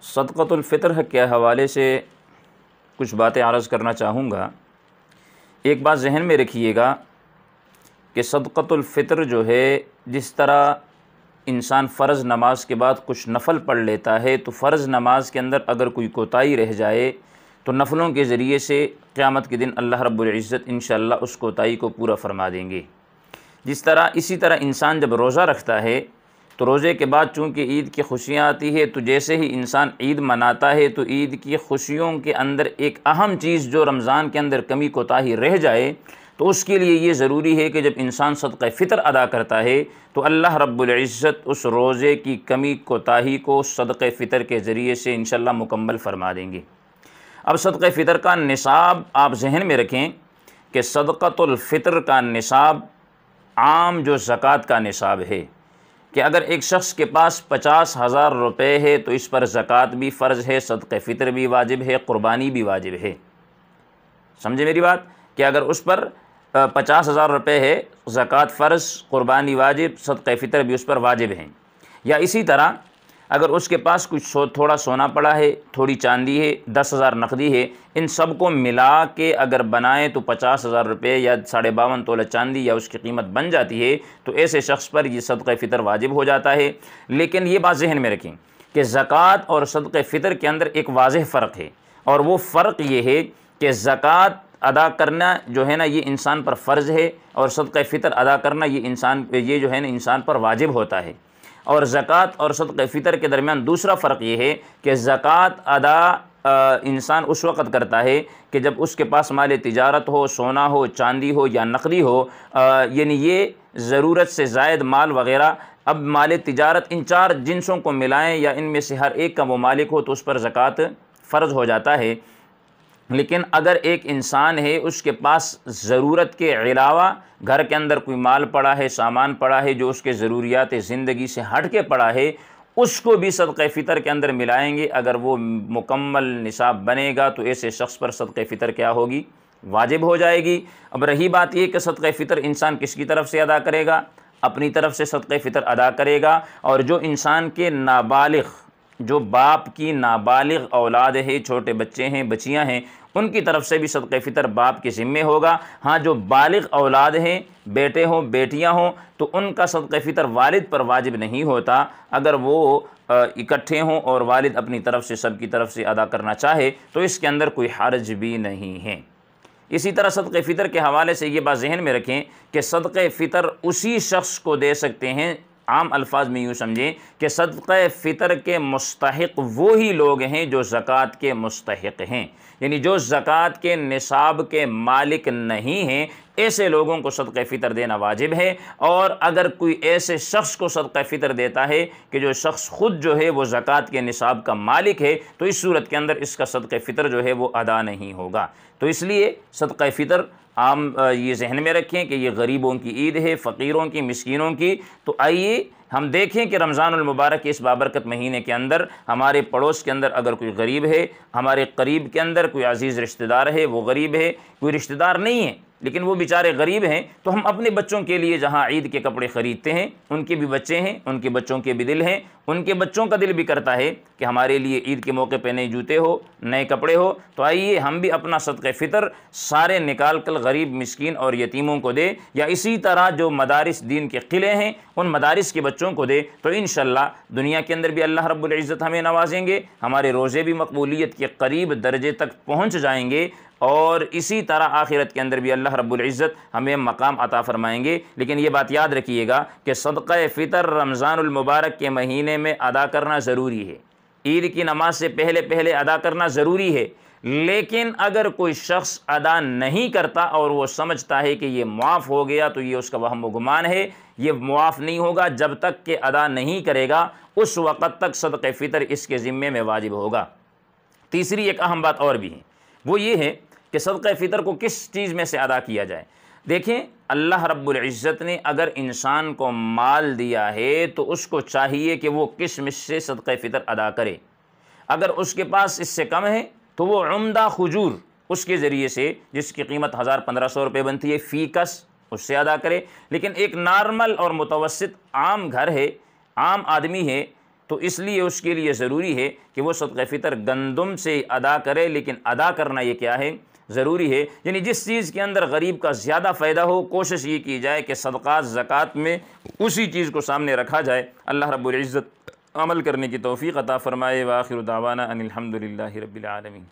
सदक़तुल फ़ितर के हवाले से कुछ बातें अर्ज़ करना चाहूँगा। एक बात ज़हन में रखिएगा कि सदक़तुल फ़ितर जो है, जिस तरह इंसान फ़र्ज़ नमाज के बाद कुछ नफ़ल पढ़ लेता है, तो फ़र्ज़ नमाज के अंदर अगर कोई कोताही रह जाए तो नफ़लों के ज़रिए से क़यामत के दिन अल्लाह रब्बुल इज़्ज़त इंशाअल्लाह उस कोताही को पूरा फ़रमा देंगे। इसी तरह इंसान जब रोज़ा रखता है तो रोज़े के बाद चूँकि ईद की खुशियाँ आती है, तो जैसे ही इंसान ईद मनाता है तो ईद की खुशियों के अंदर एक अहम चीज़ जो रमज़ान के अंदर कमी कोताही रह जाए, तो उसके लिए ये ज़रूरी है कि जब इंसान सदक़े फ़ितर अदा करता है तो अल्लाह रब्बुल इज़्ज़त उस रोज़े की कमी कोताही को सदक़े फ़ितर के ज़रिए से इंशाअल्लाह मुकम्मल फ़रमा देंगे। अब सदक़े फ़ितर का निसाब आप जहन में रखें कि सदक़तुल फ़ितर का निसाब आम जो ज़कात का निसाब है, कि अगर एक शख्स के पास 50,000 रुपये है तो इस पर ज़कात भी फ़र्ज़ है, सदक़े फ़ितर भी वाजिब है, क़ुरबानी भी वाजिब है। समझे मेरी बात? कि अगर उस पर 50,000 रुपये है, ज़कात फ़र्ज़, क़ुरबानी वाजिब, सदक़े फ़ितर भी उस पर वाजिब हैं। या इसी तरह अगर उसके पास कुछ थोड़ा सोना पड़ा है, थोड़ी चांदी है, 10,000 नकदी है, इन सब को मिला के अगर बनाएँ तो 50,000 रुपये या 52.5 तोला चांदी या उसकी कीमत बन जाती है, तो ऐसे शख्स पर ये सदक़े फ़ितर वाजिब हो जाता है। लेकिन ये बात ज़हन में रखें कि ज़कात और सदक़े फ़ितर के अंदर एक वाज़ेह फ़र्क है, और वो फ़र्क ये है कि ज़कात अदा करना जो है ना, ये इंसान पर फ़र्ज़ है, और सदक़े फ़ितर अदा करना ये जो है ना इंसान पर वाजिब होता है। और ज़कात और सदक़े फ़ितर के दरमियान दूसरा फ़र्क ये है कि ज़कात अदा इंसान उस वक़्त करता है कि जब उसके पास माल तिजारत हो, सोना हो, चांदी हो या नकदी हो, यानी ये ज़रूरत से ज़ायद माल वग़ैरह। अब माल तिजारत इन 4 जिन्सों को मिलाएं या इनमें से हर एक का वो मालिक हो तो उस पर ज़कात फ़र्ज़ हो जाता है। लेकिन अगर एक इंसान है, उसके पास ज़रूरत के अलावा घर के अंदर कोई माल पड़ा है, सामान पड़ा है जो उसके ज़रूरियात ज़िंदगी से हट के पड़ा है, उसको भी सदक़े फ़ितर के अंदर मिलाएंगे। अगर वो मुकम्मल निसाब बनेगा तो ऐसे शख्स पर सदक़े फ़ितर क्या होगी? वाजिब हो जाएगी। अब रही बात ये कि सदक़े फ़ितर इंसान किसकी तरफ से अदा करेगा? अपनी तरफ से सदक़े फ़ितर अदा करेगा। और जो इंसान के नाबालिग़, जो बाप की नाबालिग़ औलाद है, छोटे बच्चे हैं, बच्चियां हैं, उनकी तरफ से भी सदक़े फ़ितर बाप के ज़िम्मे होगा। हाँ, जो बालिग़ औलाद हैं, बेटे हों, बेटियां हों, तो उनका सदक़े फ़ितर वालिद पर वाजिब नहीं होता। अगर वो इकट्ठे हों और वालिद अपनी तरफ से सबकी तरफ से अदा करना चाहे तो इसके अंदर कोई हर्ज भी नहीं है। इसी तरह सदक़े फ़ितर के हवाले से ये बात ज़हन में रखें कि सदक़े फ़ितर उसी शख्स को दे सकते हैं। आम अल्फाज में यूँ समझें कि सदक़े फ़ितर के मुस्तहिक़ वो ही लोग हैं जो ज़कात के मुस्तहिक़ हैं, यानी जो ज़कात के निसाब के मालिक नहीं हैं, ऐसे लोगों को सदक़े फ़ितर देना वाजिब है। और अगर कोई ऐसे शख्स को सदक़े फ़ितर देता है कि जो शख्स ख़ुद जो है वो ज़कात के निसाब का मालिक है, तो इस सूरत के अंदर इसका सदक़े फ़ितर जो है वो अदा नहीं होगा। तो इसलिए सदक़े फ़ितर आम ये जहन में रखें कि ये गरीबों की ईद है, फ़कीरों की, मिस्कीनों की। तो आइए हम देखें कि रमज़ानुल मुबारक के इस बाबरकत महीने के अंदर हमारे पड़ोस के अंदर अगर कोई गरीब है, हमारे करीब के अंदर कोई अज़ीज़ रिश्तेदार है, वो गरीब है, कोई रिश्तेदार नहीं है लेकिन वो बेचारे गरीब हैं, तो हम अपने बच्चों के लिए जहाँ ईद के कपड़े ख़रीदते हैं, उनके भी बच्चे हैं, उनके बच्चों के भी दिल हैं, उनके बच्चों का दिल भी करता है कि हमारे लिए ईद के मौके पे नए जूते हो, नए कपड़े हो। तो आइए हम भी अपना सदक़े फ़ितर सारे निकाल कर गरीब, मिस्कीन और यतीमों को दे, या इसी तरह जो मदारिस दीन के क़िले हैं उन मदारिस के बच्चों को दे। तो इंशाअल्लाह दुनिया के अंदर भी अल्लाह रब्बुल इज़्ज़त हमें नवाजेंगे, हमारे रोज़े भी मकबूलियत के करीब दर्जे तक पहुँच जाएंगे, और इसी तरह आखिरत के अंदर भी अल्लाह रब्बुल इज़्ज़त हमें मकाम अता फ़रमाएंगे। लेकिन ये बात याद रखिएगा कि सदक़े फ़ितर रमज़ानुल मुबारक के महीने में अदा करना ज़रूरी है, ईद की नमाज से पहले पहले अदा करना ज़रूरी है। लेकिन अगर कोई शख्स अदा नहीं करता और वो समझता है कि ये मुआफ़ हो गया, तो ये उसका वहम व गुमान है। ये मुआफ़ नहीं होगा जब तक कि अदा नहीं करेगा, उस वक़्त तक सदक़े फ़ितर इसके ज़िम्मे में वाजिब होगा। तीसरी एक अहम बात और भी है, वो ये है कि सदक़े फ़ितर को किस चीज़ में से अदा किया जाए। देखें, अल्लाह रब्बुल इज़्ज़त ने अगर इंसान को माल दिया है तो उसको चाहिए कि वो किस से सदक़े फ़ितर अदा करे। अगर उसके पास इससे कम है तो वो उम्दा खजूर उसके ज़रिए से, जिसकी कीमत 1000-1500 रुपये बनती है फ़ी कस, उससे अदा करे। लेकिन एक नॉर्मल और मुतवस्सित आम घर है, आम आदमी है, तो इसलिए उसके लिए ज़रूरी है कि वो सदक़े फ़ितर गंदम से अदा करे। लेकिन अदा करना ये क्या है, ज़रूरी है, यानी जिस चीज़ के अंदर गरीब का ज़्यादा फ़ायदा हो, कोशिश ये की जाए कि सदक़ात ज़कात में उसी चीज़ को सामने रखा जाए। अल्लाह रब्बुल इज़्ज़त अमल करने की तौफ़ीक़ अता फ़रमाए। व आखिरु दावाना अनिल हम्दुलिल्लाहि रब्बिल आलमीन।